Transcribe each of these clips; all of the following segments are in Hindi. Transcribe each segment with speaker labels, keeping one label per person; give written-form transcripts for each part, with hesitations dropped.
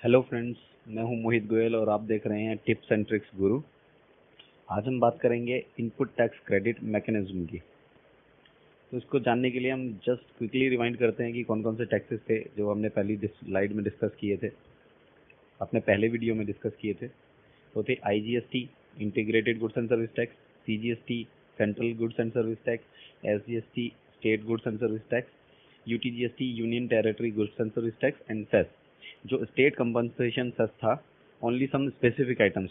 Speaker 1: हेलो फ्रेंड्स, मैं हूं मोहित गोयल और आप देख रहे हैं टिप्स एंड ट्रिक्स गुरु। आज हम बात करेंगे इनपुट टैक्स क्रेडिट मैकेनिज्म की। तो इसको जानने के लिए हम जस्ट क्विकली रिवाइंड करते हैं कि कौन कौन से टैक्सेस थे जो हमने पहली स्लाइड में डिस्कस किए थे, अपने पहले वीडियो में डिस्कस किए थे। तो थे IGST integrated goods and service tax, CGST central goods and service tax, SGST state goods and service tax, UTGST union territory goods and service tax and cess जो स्टेट कंपनसेशन सेस था ओनली सम स्पेसिफिक आइटम्स।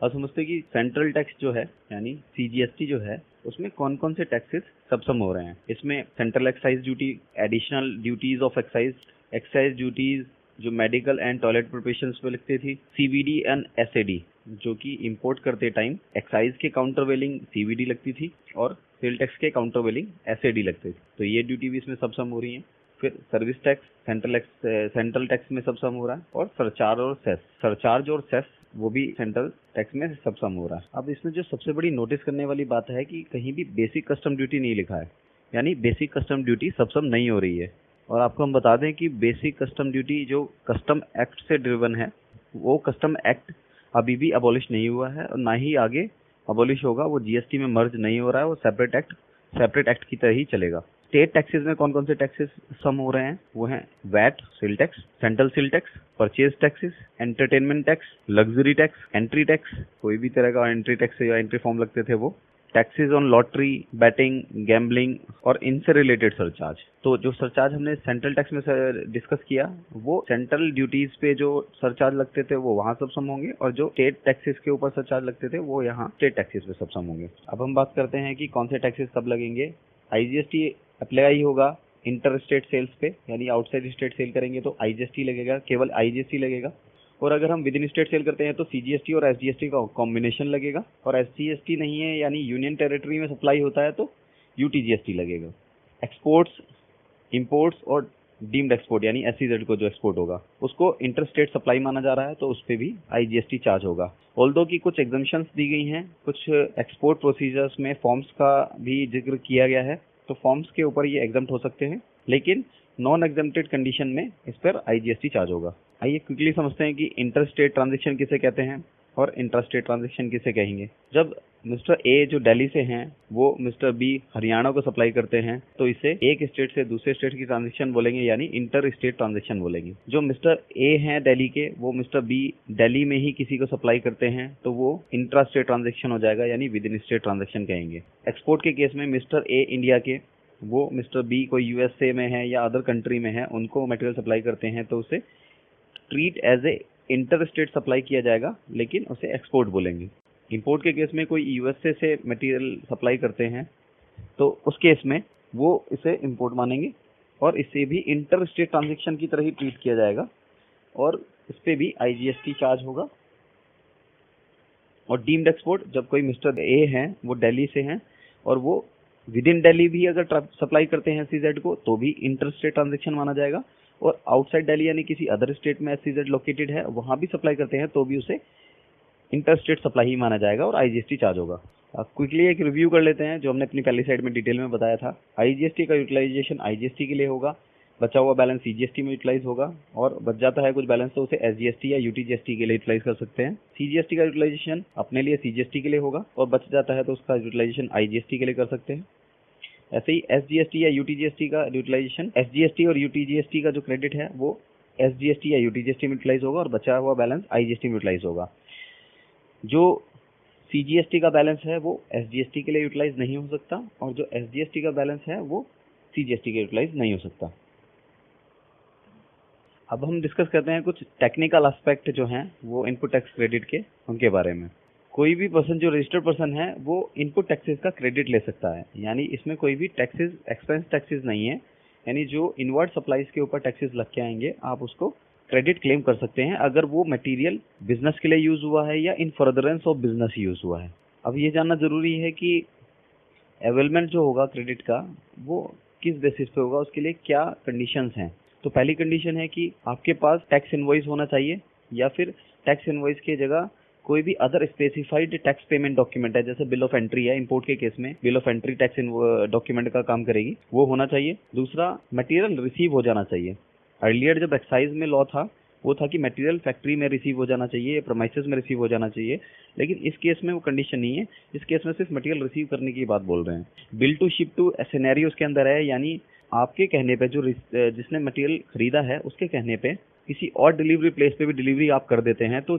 Speaker 1: अब समझते हैं कि सेंट्रल टैक्स जो है यानी CGST जो है उसमें कौन कौन से टैक्सेस सबसम हो रहे हैं। इसमें central excise duty, additional duties of excise, excise duties जो मेडिकल एंड टॉयलेट प्रिपरेशंस पे लगती थी, CVD एंड SAD जो कि इंपोर्ट करते टाइम एक्साइज के काउंटर वेलिंग CVD लगती थी और सेल टैक्स के काउंटर वेलिंग SAD लगते थे। तो ये ड्यूटी भी इसमें सबसम हो रही है। फिर सर्विस टैक्स सेंट्रल टैक्स में सबसम हो रहा है और सरचार्ज और सेस वो भी सेंट्रल टैक्स में सबसम हो रहा है। अब इसमें जो सबसे बड़ी नोटिस करने वाली बात है कि कहीं भी बेसिक कस्टम ड्यूटी नहीं लिखा है, यानी बेसिक कस्टम ड्यूटी सबसम नहीं हो रही है। और आपको हम बता दें कि बेसिक कस्टम ड्यूटी जो कस्टम एक्ट से ड्रिवन है, वो कस्टम एक्ट अभी भी अबॉलिश नहीं हुआ है और ना ही आगे अबॉलिश होगा। वो GST में मर्ज नहीं हो रहा है, वो सेपरेट एक्ट की तरह ही चलेगा। स्टेट टैक्सेस में कौन कौन से टैक्सेस सम हो रहे हैं, वो हैं VAT sale tax, central sale tax, purchase taxes, entertainment tax, luxury tax, entry tax, कोई भी तरह का एंट्री टैक्स या एंट्री फॉर्म लगते थे वो, taxes on lottery, betting, gambling और इनसे रिलेटेड सरचार्ज। तो जो सरचार्ज हमने सेंट्रल टैक्स में डिस्कस किया, वो सेंट्रल ड्यूटीज पे जो सरचार्ज लगते थे वो वहाँ सब सम होंगे और जो स्टेट टैक्सेस के ऊपर सरचार्ज लगते थे वो यहाँ स्टेट टैक्सेस पे सब सम होंगे। अब हम बात करते हैं कि कौन से टैक्सेस कब लगेंगे। IGST अप्लाई होगा इंटर स्टेट सेल्स पे, यानी आउटसाइड स्टेट सेल करेंगे तो IGST लगेगा, केवल IGST लगेगा। और अगर हम विद इन स्टेट सेल करते हैं तो CGST और SGST का कॉम्बिनेशन लगेगा। और SGST नहीं है यानी यूनियन टेरिटरी में सप्लाई होता है तो UTGST लगेगा। एक्सपोर्ट्स, इंपोर्ट्स और डीम्ड एक्सपोर्ट यानी SEZ को जो एक्सपोर्ट होगा उसको इंटर स्टेट सप्लाई माना जा रहा है तो उस पर भी IGST चार्ज होगा। ऑल्दो की कुछ एग्जम्पशंस दी गई हैं, कुछ एक्सपोर्ट प्रोसीजर्स में फॉर्म्स का भी जिक्र किया गया है, तो फॉर्म्स के ऊपर ये एग्जम्प्ट हो सकते हैं, लेकिन नॉन एग्जम्प्टेड कंडीशन में इस पर IGST चार्ज होगा। आइए क्विकली समझते हैं कि इंटर स्टेट ट्रांजेक्शन किसे कहते हैं और इंटर स्टेट ट्रांजेक्शन किसे कहेंगे। जब मिस्टर A जो दिल्ली से हैं वो मिस्टर B हरियाणा को सप्लाई करते हैं तो इसे एक स्टेट से दूसरे स्टेट की ट्रांजेक्शन बोलेंगे, यानी इंटर स्टेट ट्रांजेक्शन बोलेंगे। जो मिस्टर A हैं दिल्ली के, वो मिस्टर B दिल्ली में ही किसी को सप्लाई करते हैं तो वो इंट्रा स्टेट ट्रांजेक्शन हो जाएगा, यानी विद इन स्टेट ट्रांजेक्शन कहेंगे। एक्सपोर्ट के केस में मिस्टर A इंडिया के, वो मिस्टर B कोई USA में है या अदर कंट्री में है, उनको मटेरियल सप्लाई करते हैं तो उसे treat as a inter state supply किया जाएगा, लेकिन उसे एक्सपोर्ट बोलेंगे। इंपोर्ट के केस में कोई USA से मटेरियल सप्लाई करते हैं तो उस केस में वो इसे इंपोर्ट मानेंगे और इसे भी इंटर स्टेट ट्रांजेक्शन की तरह ही ट्रीट किया जाएगा और इस पे भी IGST चार्ज होगा। और डीम्ड एक्सपोर्ट, जब कोई मिस्टर A हैं वो दिल्ली से हैं और वो विद इन दिल्ली भी अगर सप्लाई करते हैं SEZ को तो भी इंटर स्टेट ट्रांजेक्शन माना जाएगा। और आउटसाइड दिल्ली यानी किसी अदर स्टेट में SEZ लोकेटेड है, वहां भी सप्लाई करते हैं तो भी उसे इंटर स्टेट सप्लाई ही माना जाएगा और IGST चार्ज होगा। क्विकली एक रिव्यू कर लेते हैं जो हमने अपनी पहली साइड में डिटेल में बताया था। IGST का यूटिलाइजेशन IGST के लिए होगा, बचा हुआ बैलेंस CGST में यूटिलाइज होगा और बच जाता है कुछ बैलेंस तो उसे SGST या UTGST के लिए यूटिलाइज कर सकते हैं। CGST का यूटिलाइजेशन अपने लिए CGST के लिए होगा और बच जाता है तो उसका यूटिलाइजेशन IGST के लिए कर सकते हैं। ऐसे ही SGST या UTGST का यूटिलाइजेशन, SGST और UTGST का जो क्रेडिट है वो SGST या UTGST में यूटिलाइज होगा और बचा हुआ बैलेंस IGST में यूटिलाइज होगा। जो CGST का बैलेंस है वो SGST के लिए यूटिलाइज नहीं हो सकता और जो SGST का बैलेंस है वो CGST के यूटिलाइज नहीं हो सकता। अब हम डिस्कस करते हैं कुछ टेक्निकल एस्पेक्ट जो हैं वो इनपुट टैक्स क्रेडिट के, उनके बारे में। कोई भी पर्सन जो रजिस्टर्ड पर्सन है वो इनपुट टैक्सेस का क्रेडिट ले सकता है, यानी इसमें कोई भी टैक्सेस एक्सपेंस टैक्सेस नहीं है, यानी जो इनवर्ड सप्लाईज के ऊपर टैक्सेस लग के आएंगे आप उसको क्रेडिट क्लेम कर सकते हैं अगर वो मटेरियल बिजनेस के लिए यूज हुआ है या इन फर्दरेंस ऑफ बिजनेस यूज हुआ है। अब ये जानना जरूरी है कि अवेलमेंट जो होगा क्रेडिट का वो किस बेसिस पे होगा, उसके लिए क्या कंडीशंस हैं। तो पहली कंडीशन है कि आपके पास टैक्स इनवॉइस होना चाहिए या फिर टैक्स इनवॉइस की जगह कोई भी other specified tax payment document है, जैसे बिल ऑफ एंट्री है, इंपोर्ट के केस में bill of entry tax document का काम करेगी, वो होना चाहिए। दूसरा, मटेरियल रिसीव हो जाना चाहिए। अर्लियर जब एक्साइज में लॉ था वो था कि मटेरियल फैक्ट्री में रिसीव हो जाना चाहिए, प्रेमाइसेस में रिसीव हो जाना चाहिए, लेकिन इस केस में वो कंडीशन नहीं है। इस केस में सिर्फ मटेरियल रिसीव करने की बात बोल रहे हैं। Bill to ship to scenario उसके अंदर है, यानी आपके कहने पे जिसने मटेरियल खरीदा है उसके कहने पे किसी और डिलीवरी प्लेस पे भी डिलीवरी आप कर देते हैं, तो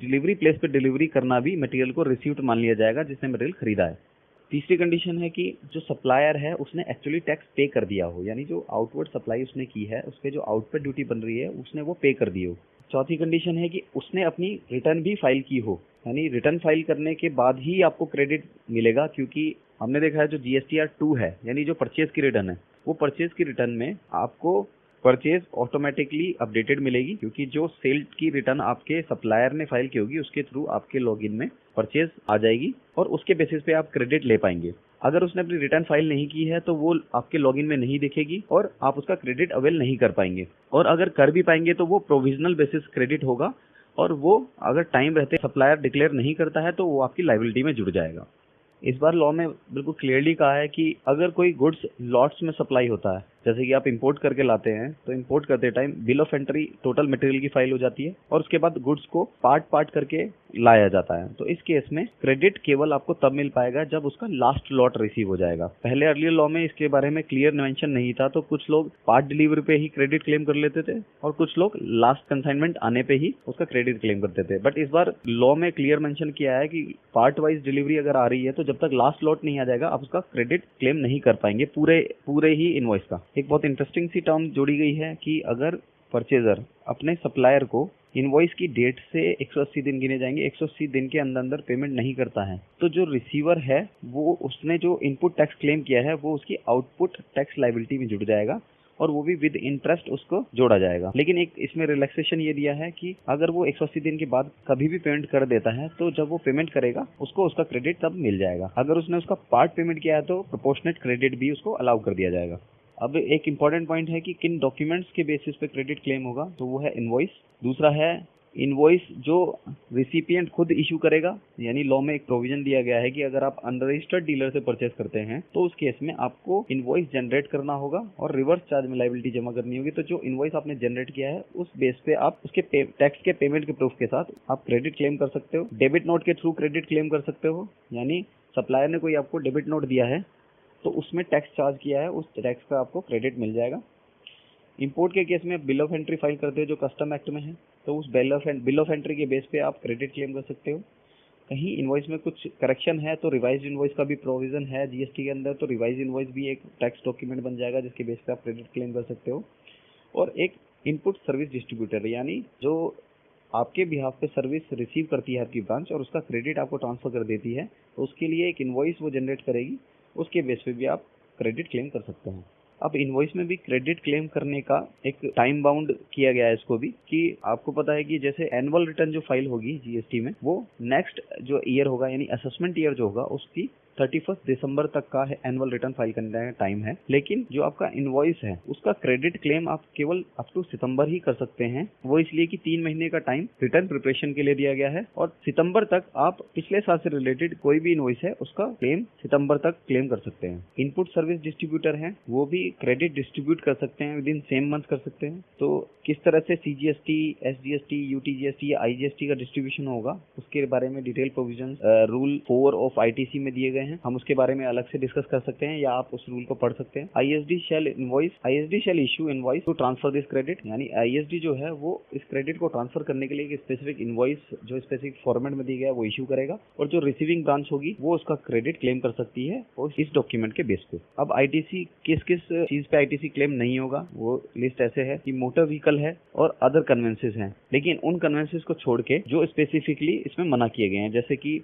Speaker 1: डिलीवरी प्लेस पे डिलीवरी करना भी मटेरियल को रिसीव्ड मान लिया जाएगा जिसने मटेरियल खरीदा है। तीसरी कंडीशन है कि जो सप्लायर है उसने एक्चुअली टैक्स पे कर दिया हो, यानी जो आउटवर्ड सप्लाई उसने की है उस पर जो आउटपुट ड्यूटी बन रही है उसने वो पे कर दी हो। चौथी कंडीशन है कि उसने अपनी रिटर्न भी फाइल की हो, यानी रिटर्न फाइल करने के बाद ही आपको क्रेडिट मिलेगा, क्योंकि हमने देखा है जो GSTR 2 है, यानी जो परचेज की रिटर्न है, वो परचेज की रिटर्न में आपको परचेज ऑटोमेटिकली अपडेटेड मिलेगी, क्योंकि जो सेल की रिटर्न आपके सप्लायर ने फाइल की होगी उसके थ्रू आपके लॉगिन में परचेज आ जाएगी और उसके बेसिस पे आप क्रेडिट ले पाएंगे। अगर उसने अपनी रिटर्न फाइल नहीं की है तो वो आपके लॉगिन में नहीं दिखेगी और आप उसका क्रेडिट अवेल नहीं कर पाएंगे, और अगर कर भी पाएंगे तो वो प्रोविजनल बेसिस क्रेडिट होगा, और वो अगर टाइम रहते सप्लायर डिक्लेयर नहीं करता है तो वो आपकी लायबिलिटी में जुड़ जाएगा। इस बार लॉ में बिल्कुल क्लियरली कहा है कि अगर कोई गुड्स लॉट्स में सप्लाई होता है, जैसे कि आप इंपोर्ट करके लाते हैं, तो इंपोर्ट करते time bill of entry total material की फाइल हो जाती है और उसके बाद गुड्स को पार्ट पार्ट करके लाया जाता है। तो इस केस में क्रेडिट केवल आपको तब मिल पाएगा जब उसका लास्ट लॉट रिसीव हो जाएगा। पहले अर्लियर लॉ में इसके बारे में क्लियर मेंशन नहीं था, तो कुछ लोग पार्ट डिलीवरी पे ही क्रेडिट क्लेम कर लेते थे और कुछ लोग लास्ट कंसाइनमेंट आने पे ही उसका क्रेडिट क्लेम करते थे। बट इस बार लॉ में क्लियर मेंशन किया है कि पार्ट वाइज डिलीवरी अगर आ रही है तो जब तक लास्ट लॉट नहीं आ जाएगा आप उसका क्रेडिट क्लेम नहीं कर पाएंगे पूरे ही इनवॉइस का। एक बहुत इंटरेस्टिंग सी टर्म जोड़ी गई है कि अगर परचेजर अपने सप्लायर को इनवॉइस की डेट से 180 दिन गिने जाएंगे, 180 दिन के अंदर अंदर पेमेंट नहीं करता है, तो जो रिसीवर है वो उसने जो इनपुट टैक्स क्लेम किया है वो उसकी आउटपुट टैक्स लायबिलिटी में जुड़ जाएगा और वो भी विद इंटरेस्ट उसको जोड़ा जाएगा। लेकिन एक इसमें रिलैक्सेशन ये दिया है कि अगर वो 180 दिन के बाद कभी भी पेमेंट कर देता है तो जब वो पेमेंट करेगा उसको उसका क्रेडिट तब मिल जाएगा। अगर उसने उसका पार्ट पेमेंट किया है तो प्रोपोर्शनेट क्रेडिट भी उसको अलाउ कर दिया जाएगा। अब एक इम्पॉर्टेंट पॉइंट है कि किन डॉक्यूमेंट्स के बेसिस पे क्रेडिट क्लेम होगा, तो वो है इनवॉइस। दूसरा है इनवॉइस जो रिसिपिएंट खुद इशू करेगा, यानी लॉ में एक प्रोविजन दिया गया है कि अगर आप अनरजिस्टर्ड डीलर से परचेस करते हैं तो उस केस में आपको इनवॉइस जनरेट करना होगा और रिवर्स चार्ज में लायबिलिटी जमा करनी होगी। तो जो इनवॉइस आपने जनरेट किया है उस बेस पे आप उसके टैक्स के पेमेंट के प्रूफ के साथ आप क्रेडिट क्लेम कर सकते हो। डेबिट नोट के थ्रू क्रेडिट क्लेम कर सकते हो, यानी सप्लायर ने कोई आपको डेबिट नोट दिया है तो उसमें टैक्स चार्ज किया है, उस टैक्स का आपको क्रेडिट मिल जाएगा। इंपोर्ट के केस में बिल ऑफ एंट्री फाइल करते हो जो कस्टम एक्ट में है, तो उस बिल ऑफ एंट्री के बेस पे आप क्रेडिट क्लेम कर सकते हो। कहीं इनवॉइस में कुछ करेक्शन है तो रिवाइज इनवॉइस का भी प्रोविजन है जीएसटी के अंदर, तो रिवाइज इनवॉइस भी एक टैक्स डॉक्यूमेंट बन जाएगा जिसके बेस पे आप क्रेडिट क्लेम कर सकते हो। और एक इनपुट सर्विस डिस्ट्रीब्यूटर, यानी जो आपके बिहाफ पे सर्विस रिसीव करती है आपकी ब्रांच और उसका क्रेडिट आपको ट्रांसफर कर देती है, तो उसके लिए एक इनवॉइस वो जनरेट करेगी, उसके बेस पे भी आप क्रेडिट क्लेम कर सकते हैं। अब इनवॉइस में भी क्रेडिट क्लेम करने का एक टाइम बाउंड किया गया है इसको भी, कि आपको पता है कि जैसे एनुअल रिटर्न जो फाइल होगी जीएसटी में वो नेक्स्ट जो ईयर होगा, यानी असेसमेंट ईयर जो होगा उसकी 31 दिसंबर तक का है एनुअल रिटर्न फाइल करने का टाइम है। लेकिन जो आपका इनवॉइस है उसका क्रेडिट क्लेम आप केवल अप टू सितंबर ही कर सकते हैं। वो इसलिए कि 3 महीने का टाइम रिटर्न प्रिपरेशन के लिए दिया गया है और सितंबर तक आप पिछले साल से रिलेटेड कोई भी इनवॉइस है उसका क्लेम सितंबर तक क्लेम कर सकते हैं। इनपुट सर्विस डिस्ट्रीब्यूटर है वो भी क्रेडिट डिस्ट्रीब्यूट कर सकते हैं, विद इन सेम मंथ कर सकते हैं। तो किस तरह से सीजीएसटी, एसजीएसटी, यूटीजीएसटी या आईजीएसटी का डिस्ट्रीब्यूशन होगा उसके बारे में detail provision rule 4 of ITC में दिए गए हैं, हम उसके बारे में अलग से डिस्कस कर सकते हैं या आप उस रूल को पढ़ सकते हैं। ISD shall issue invoice to transfer this credit, यानी आईएसडी जो है वो इस क्रेडिट को ट्रांसफर करने के लिए एक स्पेसिफिक इनवॉइस जो स्पेसिफिक फॉर्मेट में दी गया है वो इशू करेगा और जो रिसीविंग ब्रांच होगी वो उसका क्रेडिट क्लेम कर सकती है और इस डॉक्यूमेंट के बेस पे। अब आईटीसी किस किस चीज पे आईटीसी क्लेम नहीं होगा वो लिस्ट ऐसे है कि मोटर व्हीकल है और अदर कन्वेंसेस हैं, लेकिन उन कन्वेंसेस को छोड़ के जो स्पेसिफिकली इसमें मना किए गए हैं, जैसे कि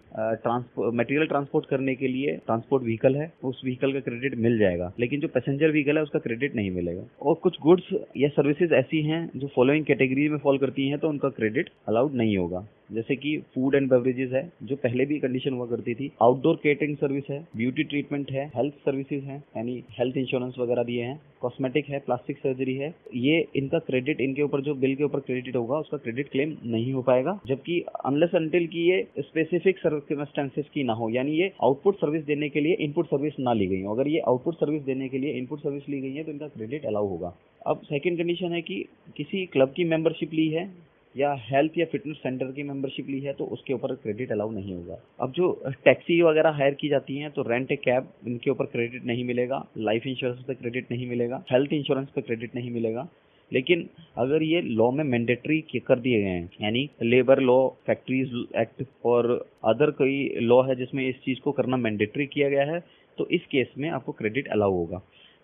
Speaker 1: मटेरियल ट्रांसपोर्ट करने के लिए ट्रांसपोर्ट व्हीकल है उस व्हीकल का क्रेडिट मिल जाएगा, लेकिन जो पैसेंजर व्हीकल है उसका क्रेडिट नहीं मिलेगा। और कुछ गुड्स या सर्विसेज ऐसी हैं जो फॉलोइंग कैटेगरी में फॉल करती हैं तो उनका क्रेडिट अलाउड नहीं होगा। जैसे कि फूड एंड बेवरेजेस है, जो पहले भी कंडीशन हुआ करती थी, आउटडोर केटरिंग सर्विस है, ब्यूटी ट्रीटमेंट है, हेल्थ सर्विसेज है, यानी हेल्थ इंश्योरेंस वगैरह दिए हैं, कॉस्मेटिक है, प्लास्टिक सर्जरी है, ये इनका क्रेडिट, इनके ऊपर जो बिल के ऊपर क्रेडिट होगा उसका क्रेडिट क्लेम नहीं हो पाएगा, जबकि अनलेस अनटिल की ये स्पेसिफिक सर्कमस्टेंसेस की ना हो, यानी ये आउटपुट सर्विस देने के लिए इनपुट सर्विस ना ली गई हो। अगर ये आउटपुट सर्विस देने के लिए इनपुट सर्विस ली गई है तो इनका क्रेडिट अलाउ होगा। अब सेकंड कंडीशन है कि किसी क्लब की मेंबरशिप ली है या हेल्थ या फिटनेस सेंटर की मेंबरशिप ली है तो उसके ऊपर क्रेडिट अलाउ नहीं होगा। अब जो टैक्सी वगैरह हायर की जाती हैं तो रेंट ए कैब, इनके ऊपर क्रेडिट नहीं मिलेगा, लाइफ इंश्योरेंस पे क्रेडिट नहीं मिलेगा, हेल्थ इंश्योरेंस पे क्रेडिट नहीं मिलेगा। लेकिन अगर ये लॉ में मैंडेटरी कर दिए गए हैं, यानी लेबर लॉ, फैक्ट्रीज एक्ट और अदर कोई लॉ है जिसमें इस चीज को करना मैंडेटरी किया गया है, तो इस केस में आपको क्रेडिट अलाउ होगा।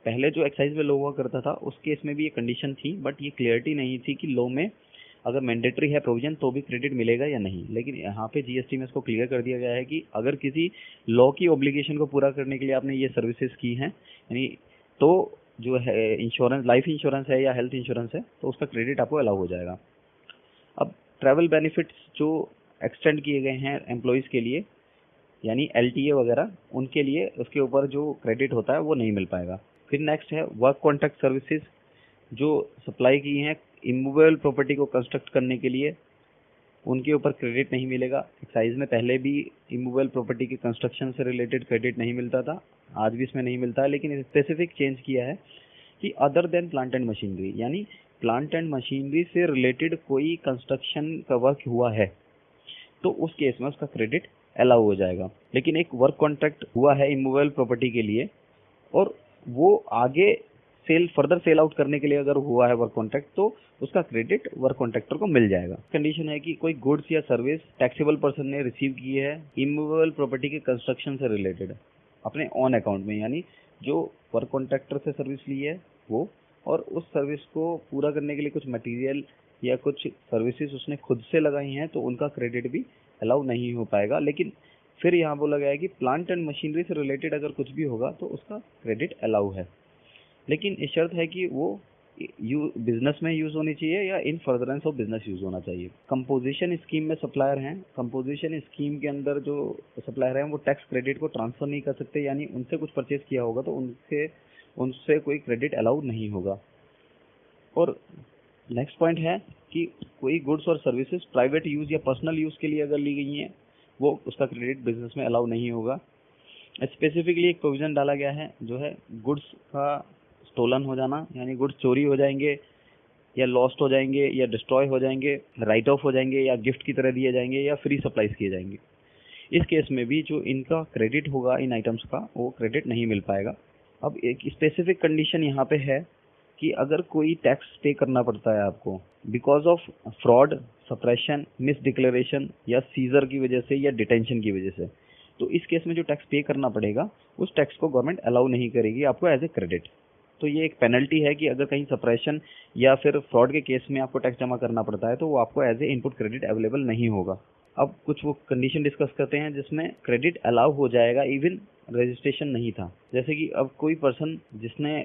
Speaker 1: पहले जो एक्साइज में लॉ हुआ करता था उस केस में भी ये कंडीशन थी, बट ये क्लियरिटी नहीं थी कि लॉ में अगर मैंडेटरी है प्रोविजन तो भी क्रेडिट मिलेगा या नहीं। लेकिन यहाँ पे जीएसटी में इसको क्लियर कर दिया गया है कि अगर किसी लॉ की ऑब्लिगेशन को पूरा करने के लिए आपने ये सर्विसेज की हैं, यानी तो जो है इंश्योरेंस, लाइफ इंश्योरेंस है या हेल्थ इंश्योरेंस है, तो उसका क्रेडिट आपको अलाउ हो जाएगा। अब ट्रैवल बेनिफिट्स जो एक्सटेंड किए गए हैं एम्प्लॉयज़ के लिए, यानी एलटीए वगैरह, उनके लिए उसके ऊपर जो क्रेडिट होता है वो नहीं मिल पाएगा। फिर नेक्स्ट है वर्क कॉन्ट्रैक्ट सर्विसेज जो सप्लाई की हैं इमूवेबल प्रॉपर्टी को कंस्ट्रक्ट करने के लिए, उनके ऊपर क्रेडिट नहीं मिलेगा। एक्साइज में पहले भी इमूवेबल प्रॉपर्टी के कंस्ट्रक्शन से रिलेटेड क्रेडिट नहीं मिलता था, आज भी इसमें नहीं मिलता है, लेकिन स्पेसिफिक चेंज किया है कि other than plant and machinery, यानी प्लांट एंड मशीनरी से रिलेटेड कोई कंस्ट्रक्शन का वर्क हुआ है तो उस केस में उसका क्रेडिट अलाउ हो जाएगा। लेकिन एक वर्क कॉन्ट्रैक्ट हुआ है इमूवेबल प्रॉपर्टी के लिए और वो आगे फर्दर सेल आउट करने के लिए अगर हुआ है वर्क कॉन्ट्रैक्ट, तो उसका क्रेडिट वर्क कॉन्ट्रैक्टर को मिल जाएगा। कंडीशन है कि कोई गुड्स या सर्विस टैक्सेबल पर्सन ने रिसीव की है इमूवेबल प्रॉपर्टी के कंस्ट्रक्शन से रिलेटेड अपने ऑन अकाउंट में, यानी जो वर्क कॉन्ट्रैक्टर से सर्विस ली है वो, और उस सर्विस को पूरा करने के लिए कुछ मटेरियल या कुछ सर्विसेज उसने खुद से लगाई हैं, तो उनका क्रेडिट भी अलाउ नहीं हो पाएगा। लेकिन फिर यहाँ बोला गया है कि प्लांट एंड मशीनरी से रिलेटेड अगर कुछ भी होगा तो उसका क्रेडिट अलाउ है, लेकिन इस शर्त है कि वो बिजनेस में यूज होनी चाहिए या इन फर्दरेंस ऑफ बिजनेस यूज होना चाहिए। कंपोजिशन स्कीम में सप्लायर हैं, कंपोजिशन स्कीम के अंदर जो सप्लायर हैं वो टैक्स क्रेडिट को ट्रांसफर नहीं कर सकते, यानी उनसे कुछ परचेज किया होगा तो उनसे कोई क्रेडिट अलाउ नहीं होगा। और नेक्स्ट पॉइंट है कि कोई गुड्स और सर्विसेज प्राइवेट यूज या पर्सनल यूज के लिए अगर ली गई हैं वो उसका क्रेडिट बिजनेस में अलाउ नहीं होगा। स्पेसिफिकली एक प्रोविजन डाला गया है जो है गुड्स का स्टोलन हो जाना, यानी गुड्स चोरी हो जाएंगे या लॉस्ट हो जाएंगे या डिस्ट्रॉय हो जाएंगे, राइट ऑफ हो जाएंगे या गिफ्ट की तरह दिए जाएंगे या फ्री सप्लाईज किए जाएंगे, इस केस में भी जो इनका क्रेडिट होगा इन आइटम्स का वो क्रेडिट नहीं मिल पाएगा। अब एक स्पेसिफिक कंडीशन यहाँ पे है कि अगर कोई टैक्स पे करना पड़ता है आपको because of fraud, suppression, miss declaration या सीजर की वजह से या डिटेंशन की वजह से, तो इस केस में जो टैक्स पे करना पड़ेगा उस टैक्स को गवर्नमेंट अलाउ नहीं करेगी आपको एज ए क्रेडिट। तो ये एक पेनल्टी है कि अगर कहीं सप्रेशन या फिर फ्रॉड के केस में आपको टैक्स जमा करना पड़ता है तो वो आपको as a input credit available नहीं होगा। अब कुछ वो कंडीशन डिस्कस करते हैं जिसमें क्रेडिट अलाउ हो जाएगा इवन रजिस्ट्रेशन नहीं था। जैसे कि अब कोई पर्सन जिसने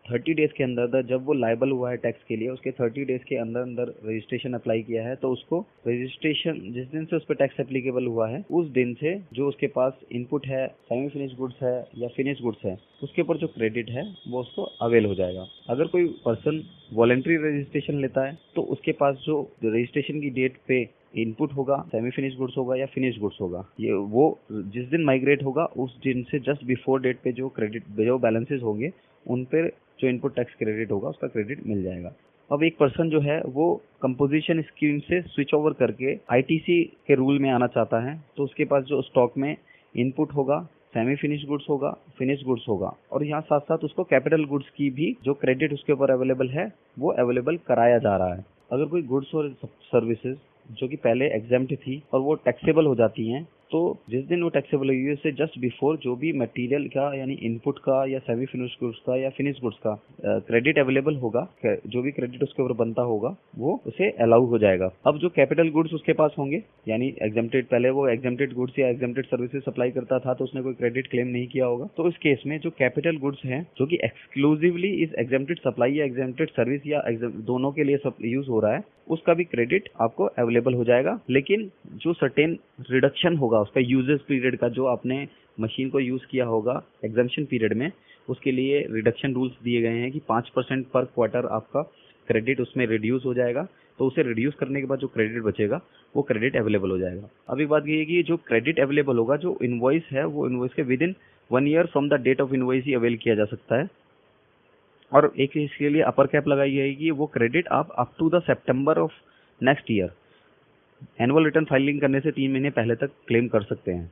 Speaker 1: 30 डेज के अंदर जब वो लायबल हुआ है टैक्स के लिए, उसके 30 डेज के अंदर अंदर रजिस्ट्रेशन अप्लाई किया है, तो उसको रजिस्ट्रेशन जिस दिन से उस पर टैक्स एप्लीकेबल हुआ है उस दिन से जो उसके पास इनपुट है, सेमी फिनिश गुड्स है या फिनिश गुड्स है, उसके ऊपर जो क्रेडिट है वो उसको अवेल हो जाएगा। अगर कोई पर्सन वॉलंटरी रजिस्ट्रेशन लेता है तो उसके पास जो रजिस्ट्रेशन की डेट पे इनपुट होगा, सेमी फिनिश गुड्स होगा या फिनिश गुड्स होगा, ये वो जिस दिन माइग्रेट होगा उस दिन से जस्ट बिफोर डेट पे जो बैलेंसेस होंगे उन पर जो इनपुट टैक्स क्रेडिट होगा उसका क्रेडिट मिल जाएगा। अब एक पर्सन जो है वो कंपोजिशन स्कीम से स्विच ओवर करके आईटीसी के रूल में आना चाहता है, तो उसके पास जो स्टॉक में इनपुट होगा, सेमी फिनिश गुड्स होगा, फिनिश गुड्स होगा, और यहाँ साथ साथ उसको कैपिटल गुड्स की भी जो क्रेडिट उसके ऊपर अवेलेबल है वो अवेलेबल कराया जा रहा है। अगर कोई गुड्स और सर्विसेज जो कि पहले एग्जेम्प्ट थी और वो टैक्सेबल हो जाती हैं तो जिस दिन वो टैक्सेबल हुई है उससे जस्ट बिफोर जो भी मटेरियल का यानी इनपुट का या सेमी फिनिश गुड्स का या फिनिश गुड्स का क्रेडिट अवेलेबल होगा, जो भी क्रेडिट उसके ऊपर बनता होगा वो उसे अलाउ हो जाएगा। अब जो कैपिटल गुड्स उसके पास होंगे यानी एग्जेम्प्टेड, पहले वो एग्जेम्प्टेड गुड्स या एग्जेम्प्टेड सर्विसेज सप्लाई करता था तो उसने कोई क्रेडिट क्लेम नहीं किया होगा, तो इस केस में जो कैपिटल गुड्स हैं जो कि एक्सक्लूसिवली इस एग्जेम्प्टेड सप्लाई या एग्जेम्प्टेड सर्विस या दोनों के लिए यूज हो रहा है, उसका भी क्रेडिट आपको अवेलेबल हो जाएगा। लेकिन जो सर्टेन रिडक्शन होगा उसका यूजेस पीरियड का, जो आपने मशीन को यूज किया होगा एग्जम्पशन पीरियड में, उसके लिए रिडक्शन रूल्स दिए गए हैं कि 5% पर क्वार्टर आपका क्रेडिट उसमें रिड्यूस हो जाएगा। तो उसे रिड्यूस करने के बाद जो क्रेडिट बचेगा वो क्रेडिट अवेलेबल हो जाएगा। अब एक बात ये है कि जो क्रेडिट अवेलेबल होगा, जो इनवॉइस है वो इनवॉइस के within 1 year from the date of invoice ही अवेल किया जा सकता है। और एक इसके लिए अपर कैप लगाई जाएगी, वो क्रेडिट आप up to the September of next year annual return filing करने से 3 महीने पहले तक क्लेम कर सकते हैं।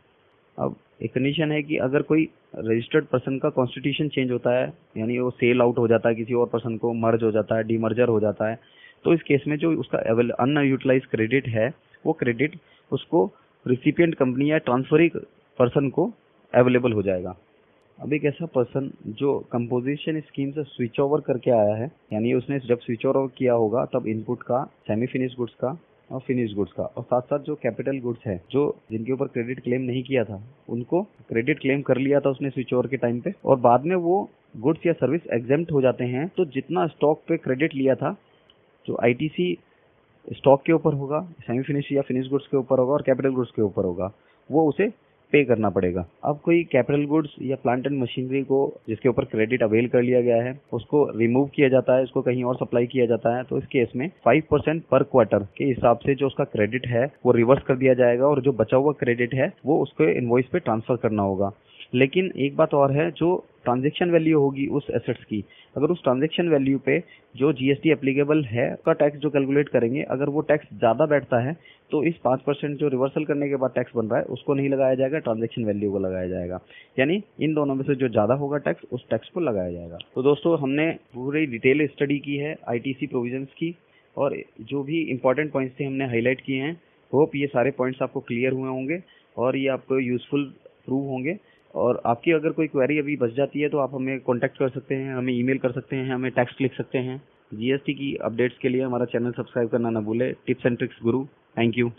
Speaker 1: अब एक कंडीशन है कि अगर कोई रजिस्टर्ड पर्सन का कॉन्स्टिट्यूशन चेंज होता है, यानी वो सेल आउट हो जाता है, किसी और पर्सन को मर्ज हो जाता है, डीमर्जर हो जाता है, तो इस केस में जो उसका अनयूटिलाइज क्रेडिट है वो क्रेडिट उसको रिसिपिएंट कंपनी या ट्रांसफरिंग पर्सन को अवेलेबल हो जाएगा। अब एक ऐसा पर्सन जो कंपोजिशन स्कीम से स्विच ओवर करके आया है, यानी उसने जब स्विच ओवर किया होगा तब इनपुट का, सेमी फिनिश गुड्स का और फिनिश गुड्स का, और साथ साथ जो कैपिटल गुड्स है जो जिनके ऊपर क्रेडिट क्लेम नहीं किया था उनको क्रेडिट क्लेम कर लिया था उसने स्विच ओवर के टाइम पे, और बाद में वो गुड्स या सर्विस एग्जेम्प्ट हो जाते हैं, तो जितना स्टॉक पे क्रेडिट लिया था जो आईटीसी स्टॉक के ऊपर होगा, सेमी फिनिश या फिनिश गुड्स के ऊपर होगा और कैपिटल गुड्स के ऊपर होगा, वो उसे पे करना पड़ेगा। अब कोई कैपिटल गुड्स या प्लांट एंड मशीनरी को जिसके ऊपर क्रेडिट अवेल कर लिया गया है उसको रिमूव किया जाता है, इसको कहीं और सप्लाई किया जाता है, तो इस केस में 5% पर क्वार्टर के हिसाब से जो उसका क्रेडिट है वो रिवर्स कर दिया जाएगा और जो बचा हुआ क्रेडिट है वो उसको इनवॉइस पे ट्रांसफर करना होगा। लेकिन एक बात और है, जो ट्रांजैक्शन वैल्यू होगी उस एसेट्स की, अगर उस ट्रांजैक्शन वैल्यू पे जो जीएसटी एप्लीकेबल है उसका टैक्स जो कैलकुलेट करेंगे, अगर वो टैक्स ज़्यादा बैठता है तो इस 5% जो रिवर्सल करने के बाद टैक्स बन रहा है उसको नहीं लगाया जाएगा, ट्रांजैक्शन वैल्यू को लगाया जाएगा। यानी इन दोनों में से जो ज़्यादा होगा टैक्स, उस टैक्स को लगाया जाएगा। तो दोस्तों हमने पूरी डिटेल स्टडी की है आईटीसी प्रोविजंस की, और जो भी इंपॉर्टेंट पॉइंट्स थे हमने हाईलाइट किए हैं। होप ये सारे पॉइंट्स आपको क्लियर हुए होंगे और ये आपको यूजफुल प्रूव होंगे। और आपकी अगर कोई क्वेरी अभी बच जाती है तो आप हमें कांटेक्ट कर सकते हैं, हमें ईमेल कर सकते हैं, हमें टेक्स्ट लिख सकते हैं। जीएसटी की अपडेट्स के लिए हमारा चैनल सब्सक्राइब करना ना भूले। Tips and tricks Guru. Thank you.